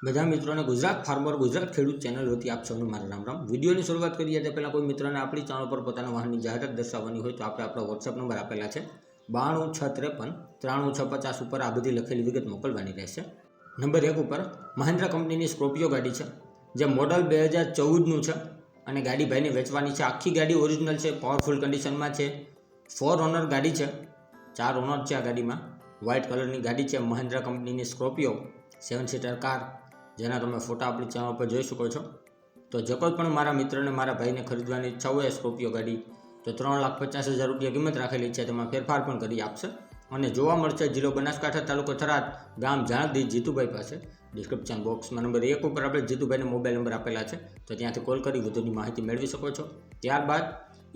બધા મિત્રોને ગુજરાત ફાર્મર ગુજરાત ખેડૂત ચેનલ વતી આપ સૌનું મારા રામ રામ। વિડીયોની શરૂઆત કરીએ તે પહેલાં કોઈ મિત્રોને આપણી ચેનલ પર પોતાના વાહનની જાહેરાત દર્શાવવાની હોય તો આપણે આપણો વોટ્સઅપ નંબર આપેલા છે 92 653 93 650 ઉપર આ બધી લખેલી વિગત મોકલવાની રહેશે। નંબર 1 ઉપર મહિન્દ્રા કંપનીની સ્કોર્પિયો ગાડી છે જે મોડલ 2014નું છે અને ગાડી ભાઈને વેચવાની છે। આખી ગાડી ઓરિજિનલ છે, પાવરફુલ કન્ડિશનમાં છે, 4 ઓનર ગાડી છે, 4 ઓનર છે આ ગાડીમાં। વ્હાઇટ કલરની ગાડી છે, મહિન્દ્રા કંપનીની સ્કોર્પિયો 7 સીટર કાર, જેના તમે ફોટા આપણી ચેનલ પર જોઈ શકો છો। તો જો કોઈ પણ મારા મિત્રને મારા ભાઈને ખરીદવાની ઈચ્છા હોય સ્કોર્પિયો ગાડી તો 3,50,000 રૂપિયા કિંમત રાખેલી છે, તેમાં ફેરફાર પણ કરી આપશે અને જોવા મળશે જિલ્લો બનાસકાંઠા, તાલુકો થરાદ, ગામ જાણદી, જીતુભાઈ પાસે। ડિસ્ક્રિપ્શન બોક્સમાં નંબર 1 ઉપર આપણે જીતુભાઈને મોબાઈલ નંબર આપેલા છે, તો ત્યાંથી કોલ કરી વધુની માહિતી મેળવી શકો છો। ત્યારબાદ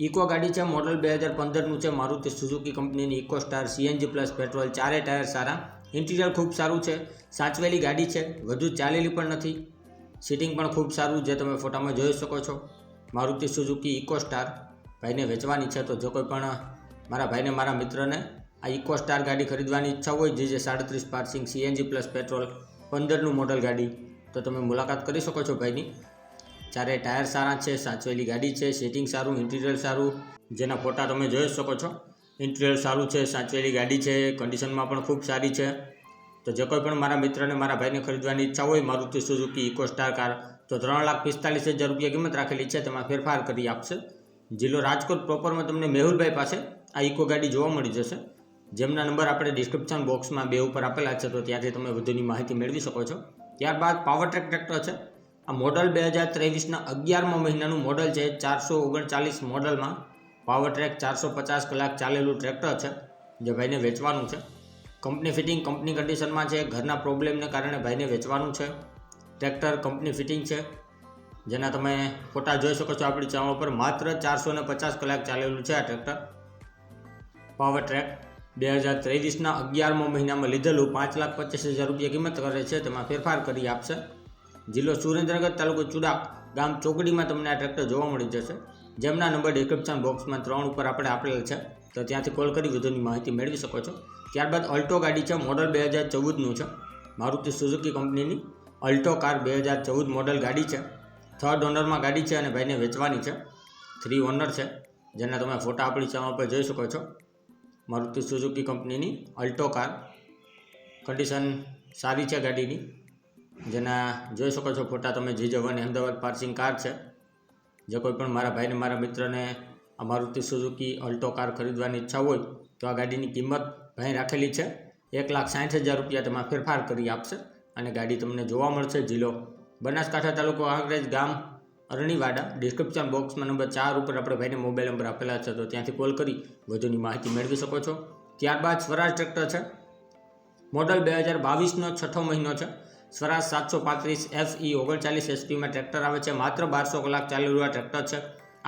ઇકો ગાડી છે, મોડલ 2015નું છે, મારુતિ સુઝુકી કંપનીની eco star CNG plus petrol, ચારે ટાયર સારા, ઇન્ટિરિયર ખૂબ સારું છે, સાચવેલી ગાડી છે, વધુ ચાલેલી પણ નથી, સીટિંગ પણ ખૂબ સારું જે તમે ફોટામાં જોઈ શકો છો। મારુતિ સુઝુકી ઇકો સ્ટાર ભાઈને વેચવાની છે, તો જો કોઈ પણ મારા ભાઈને મારા મિત્રને આ ઇકો સ્ટાર ગાડી ખરીદવાની ઈચ્છા હોય જે 37 પાર્સિંગ સીએનજી પ્લસ પેટ્રોલ 15નું મોડલ ગાડી, તો તમે મુલાકાત કરી શકો છો ભાઈની। ચારે ટાયર સારા છે, સાચવેલી ગાડી છે, સીટિંગ સારું, ઇન્ટિરિયર સારું, જેના ફોટા તમે જોઈ શકો છો। ઇન્ટિરિયર સારું છે, સાચવેલી ગાડી છે, કન્ડિશનમાં પણ ખૂબ સારી છે। તો જે કોઈ પણ મારા મિત્રને મારા ભાઈને ખરીદવાની ઈચ્છા હોય Maruti Suzuki eco star car તો 3,45,000 રૂપિયા કિંમત રાખેલી છે, તેમાં ફેરફાર કરી આપશે। જિલ્લો રાજકોટ પ્રોપરમાં તમને મેહુલભાઈ પાસે આ ઇકો ગાડી જોવા મળી જશે, જેમના નંબર આપણે ડિસ્ક્રિપ્શન બોક્સમાં 2 ઉપર આપેલા છે, તો ત્યાંથી તમે વધુની માહિતી મેળવી શકો છો। ત્યારબાદ પાવર ટ્રેક ટ્રેક્ટર છે, આ મોડલ 2023ના 11મા મહિનાનું મોડલ છે, 439 મોડલમાં પાવર ટ્રેક 450 કલાક ચાલેલું ટ્રેક્ટર છે, જે ભાઈને વેચવાનું છે। કંપની ફિટિંગ, કંપની કન્ડિશનમાં છે, ઘરના પ્રોબ્લેમને કારણે ભાઈને વેચવાનું છે। ટ્રેક્ટર કંપની ફિટિંગ છે, જેના તમે ફોટા જોઈ શકો છો આપણી ચેનલ પર। માત્ર 450 કલાક ચાલેલું છે આ ટ્રેક્ટર। પાવર ટ્રેક 2023ના 11મા મહિનામાં લીધેલું, 5,25,000 રૂપિયા કિંમત કરે છે, તેમાં ફેરફાર કરી આપશે। જિલ્લો સુરેન્દ્રનગર, તાલુકો ચુડા, ગામ ચોકડીમાં તમને આ ટ્રેક્ટર જોવા મળી જશે, જેમના નંબર ડિસ્ક્રિપ્શન બોક્સમાં 3 ઉપર આપણે આપેલ છે, તો ત્યાંથી કોલ કરી વધુની માહિતી મેળવી શકો છો। ત્યારબાદ અલ્ટો ગાડી છે, મોડલ 2014નું છે, મારુતિ સુઝુકી કંપનીની અલ્ટો કાર 2014 મોડલ ગાડી છે, 3rd ઓનરમાં ગાડી છે અને ભાઈને વેચવાની છે। 3 ઓનર છે, જેના તમે ફોટા આપણી ચેનલ પર જોઈ શકો છો। મારુતિ સુઝુકી કંપનીની અલ્ટો કાર, કન્ડિશન સારી છે ગાડીની, જેના જોઈ શકો છો ફોટા તમે। G1 અમદાવાદ પાર્સિંગ કાર છે। જો કોઈ પણ મારા ભાઈને મારા મિત્રને આ મારુતિ સુઝુકી અલ્ટો કાર ખરીદવાની ઈચ્છા હોય તો આ ગાડીની કિંમત ભાઈ રાખેલી છે 1,60,000 રૂપિયા, તેમાં ફેરફાર કરી આપશે અને ગાડી તમને જોવા મળશે જિલ્લો બનાસકાંઠા, તાલુકો આંગરેજ, ગામ અરણીવાડા। ડિસ્ક્રિપ્શન બોક્સમાં નંબર 4 ઉપર આપણે ભાઈને મોબાઈલ નંબર આપેલા છે, તો ત્યાંથી કોલ કરી વધુની માહિતી મેળવી શકો છો। ત્યારબાદ સ્વરાજ ટ્રેક્ટર છે, મોડલ 2022નો 6થો મહિનો છે, સ્વરાજ 735 FE 39 HPમાં ટ્રેક્ટર આવે છે, માત્ર 1200 કલાક ચાલેલું આ ટ્રેક્ટર છે।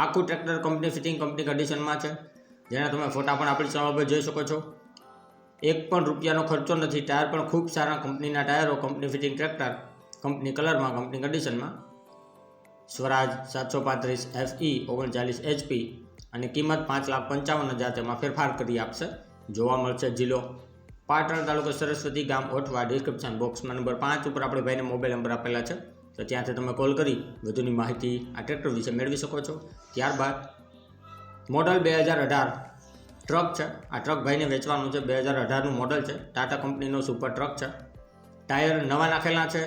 આખું ટ્રેક્ટર કંપની ફિટિંગ, કંપની કન્ડિશનમાં છે, જેના તમે ફોટા પણ આપણી ચેનલ પર જોઈ શકો છો। 1 પણ રૂપિયાનો ખર્ચો નથી, ટાયર પણ ખૂબ સારા કંપનીના ટાયરો, કંપની ફિટિંગ ટ્રેક્ટર, કંપની કલરમાં, કંપની કન્ડિશનમાં। સ્વરાજ 735 FE 39 HP અને કિંમત 5,55,000, તેમાં ફેરફાર કરી આપશે। જોવા મળશે જિલ્લો પાટણ, તાલુકો સરસ્વતી, ગામ ઓઠવા। ડિસ્ક્રિપ્શન બોક્સમાં નંબર 5 ઉપર આપણે ભાઈને મોબાઈલ નંબર આપેલા છે, તો ત્યાંથી તમે કોલ કરી વધુની માહિતી આ ટ્રેક્ટર વિશે મેળવી શકો છો। ત્યારબાદ મોડલ 2018 ટ્રક છે, આ ટ્રક ભાઈને વેચવાનું છે, 2018નું મોડલ છે, ટાટા કંપનીનો સુપર ટ્રક છે, ટાયર નવા નાખેલા છે,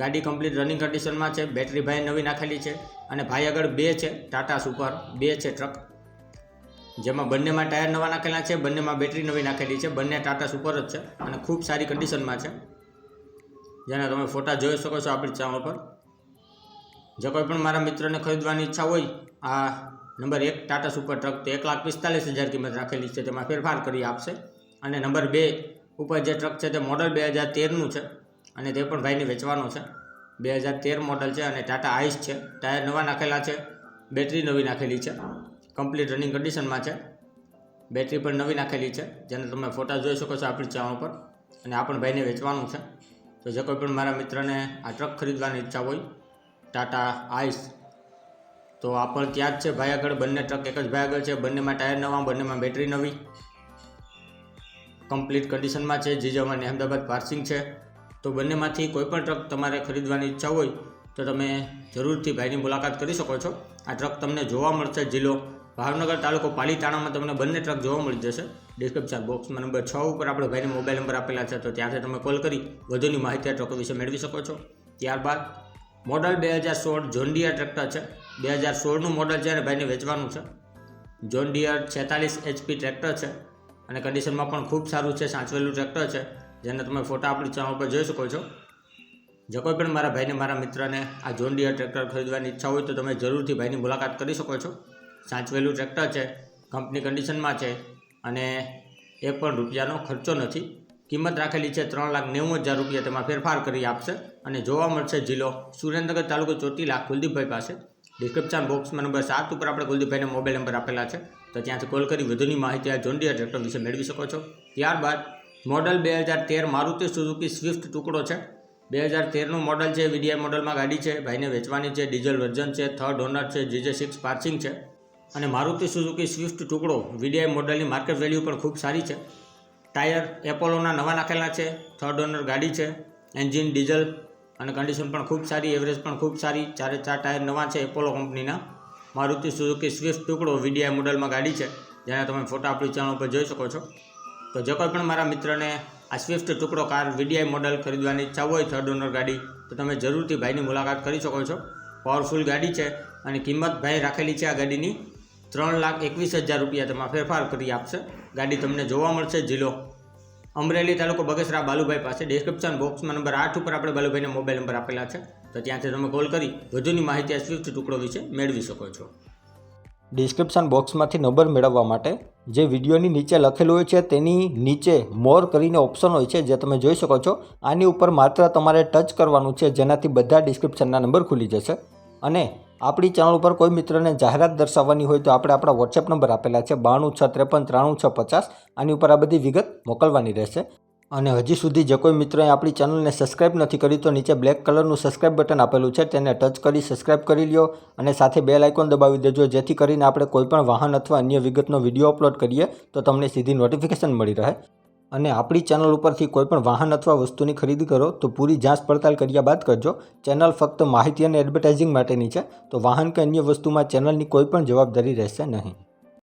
ગાડી કમ્પ્લીટ રનિંગ કન્ડિશનમાં છે, બેટરી ભાઈ નવી નાખેલી છે અને ભાઈ આગળ 2 છે, ટાટા સુપર 2 છે ટ્રક, જેમાં બંનેમાં ટાયર નવા નાખેલા છે, બંનેમાં બેટરી નવી નાખેલી છે, બંને ટાટા સુપર જ છે અને ખૂબ સારી કન્ડિશનમાં છે, જેના તમે ફોટા જોઈ શકો છો આપણી ચેનલ પર। જો કોઈ પણ મારા મિત્રને ખરીદવાની ઈચ્છા હોય આ નંબર 1 ટાટા સુપર ટ્રક, તો 1,45,000 કિંમત રાખેલી છે, તેમાં ફેરફાર કરી આપશે। અને નંબર 2 ઉપર જે ટ્રક છે તે મોડલ 2013નું છે અને તે પણ ભાઈને વેચવાનો છે। 2013 મોડલ છે અને ટાટા આઈસ છે, ટાયર નવા નાખેલા છે, બેટરી નવી નાખેલી છે, કમ્પ્લીટ રનિંગ કન્ડિશનમાં છે, બેટરી પણ નવી નાખેલી છે, જેને તમે ફોટા જોઈ શકો છો આપણી ચેનલ પર અને આ પણ ભાઈને વેચવાનું છે। તો જો કોઈ પણ મારા મિત્રને આ ટ્રક ખરીદવાની ઈચ્છા હોય ટાટા આઈસ, તો આ પણ ત્યાં જ છે ભાઈ આગળ, બંને ટ્રક એક જ ભાઈ આગળ છે, બંનેમાં ટાયર નવા, બંનેમાં બેટરી નવી, કમ્પ્લીટ કન્ડિશનમાં છે, G1 અમદાવાદ પાર્સિંગ છે। તો બંનેમાંથી કોઈ પણ ટ્રક તમારે ખરીદવાની ઈચ્છા હોય તો તમે જરૂરથી ભાઈની મુલાકાત કરી શકો છો. આ ટ્રક તમને જોવા મળશે જિલ્લો ભાવનગર, તાલુકો પાલીતાણામાં તમને બંને ટ્રક જોવા મળી જશે. ડિસ્ક્રિપ્શન બોક્સમાં નંબર 6 ઉપર આપણે ભાઈને મોબાઈલ નંબર આપેલા છે, તો ત્યાંથી તમે કોલ કરી વધુની માહિતી આ ટ્રકો વિશે મેળવી શકો છો. ત્યારબાદ મોડલ 2016 જોન ડિયર ટ્રેક્ટર છે. 2016નું મોડલ છે અને ભાઈને વેચવાનું છે. જોન ડિયર 46 HP ટ્રેક્ટર છે અને કન્ડિશનમાં પણ ખૂબ સારું છે, સાચવેલું ટ્રેક્ટર છે, જેને તમે ફોટા આપણી ચેનલ પર જોઈ શકો છો. જો કોઈ પણ મારા ભાઈને, મારા મિત્રને આ જોન ડિયર ટ્રેક્ટર ખરીદવાની ઈચ્છા હોય તો તમે જરૂરથી ભાઈની મુલાકાત કરી શકો છો. સાચવેલું ટ્રેક્ટર છે, કંપની કન્ડિશનમાં છે અને એક પણ રૂપિયાનો ખર્ચો નથી. કિંમત રાખેલી છે 3,90,000 રૂપિયા, તેમાં ફેરફાર કરી આપશે અને જોવા મળશે જિલ્લો સુરેન્દ્રનગર, તાલુકો ચોટીલા, કુલદીપભાઈ પાસે. ડિસ્ક્રિપ્શન બોક્સમાં નંબર 7 ઉપર આપણે કુલદીપભાઈને મોબાઈલ નંબર આપેલા છે, તો ત્યાંથી કોલ કરી વધુની માહિતી આ જોન ડિયર ટ્રેક્ટર વિશે મેળવી શકો છો. ત્યારબાદ મોડલ 2013 મારુતિ સુઝુકી સ્વિફ્ટ ટુકડો છે. 2013નું મોડલ છે, વીડીઆઈ મોડલમાં ગાડી છે, ભાઈને વેચવાની છે. ડીઝલ વર્ઝન છે, 3rd ઓનર છે, GJ6 પાર્સિંગ છે અને મારુતિ સુઝુકી સ્વિફ્ટ ટુકડો વીડીઆઈ મોડલની માર્કેટ વેલ્યુ પણ ખૂબ સારી છે. ટાયર એપોલોના નવા નાખેલા છે, 3rd ઓનર ગાડી છે. એન્જિન ડીઝલ અને કન્ડિશન પણ ખૂબ સારી, એવરેજ પણ ખૂબ સારી. 4 ટાયર નવા છે એપોલો કંપનીના. મારુતિ સુઝુકી સ્વિફ્ટ ટુકડો વીડીઆઈ મોડલમાં ગાડી છે, જેના તમે ફોટા આપણી ચેનલ પર જોઈ શકો છો. તો જો કોઈ પણ મારા મિત્રને આ સ્વિફ્ટ ટુકડો કાર વીડીઆઈ મોડલ ખરીદવાની ઈચ્છા હોય, 3rd ઓનર ગાડી, તો તમે જરૂરથી ભાઈની મુલાકાત કરી શકો છો. પાવરફુલ ગાડી છે અને કિંમત ભાઈ રાખેલી છે આ ગાડીની 3,21,000 રૂપિયા, તેમાં ફેરફાર કરી આપશે. ગાડી તમને જોવા મળશે જિલ્લો અમરેલી, તાલુકો બગસરા, બાલુભાઈ પાસે. ડિસ્ક્રિપ્શન બોક્સમાં નંબર 8 ઉપર આપણે બાલુભાઈને મોબાઈલ નંબર આપેલા છે, તો ત્યાંથી તમે કોલ કરી વધુની માહિતી આ સ્વિફ્ટ ટુકડો વિશે મેળવી શકો છો. ડિસ્ક્રિપ્શન બોક્સમાંથી નંબર મેળવવા માટે જે વિડીયોની નીચે લખેલું હોય છે તેની નીચે મોર કરીને ઓપ્શન હોય છે, જે તમે જોઈ શકો છો. આની ઉપર માત્ર તમારે ટચ કરવાનું છે, જેનાથી બધા ડિસ્ક્રિપ્શનના નંબર ખુલી જશે. અને આપણી ચેનલ ઉપર કોઈ મિત્રને જાહેરાત દર્શાવવાની હોય તો આપણે આપણા વોટ્સએપ નંબર આપેલા છે 9263533650. આની ઉપર આ બધી વિગત મોકલવાની રહેશે. અને હજી સુધી જે કોઈ મિત્રોએ આપણી ચેનલને સબસ્ક્રાઇબ નથી કરી તો નીચે બ્લેક કલરનું સબસ્ક્રાઇબ બટન આપેલું છે, તેને ટચ કરી સબસ્ક્રાઇબ કરી લ્યો અને સાથે બેલ આઇકોન દબાવી દેજો, જેથી કરીને આપણે કોઈપણ વાહન અથવા અન્ય વિગતનો વિડીયો અપલોડ કરીએ તો તમને સીધી નોટિફિકેશન મળી રહે. અને આપણી ચેનલ ઉપરથી કોઈપણ વાહન અથવા વસ્તુની ખરીદી કરો તો પૂરી જાંચ પડતાલ કર્યા બાદ કરજો. ચેનલ ફક્ત માહિતી અને એડવર્ટાઇઝિંગ માટેની છે, તો વાહન કે અન્ય વસ્તુમાં ચેનલની કોઈ પણ જવાબદારી રહેશે નહીં.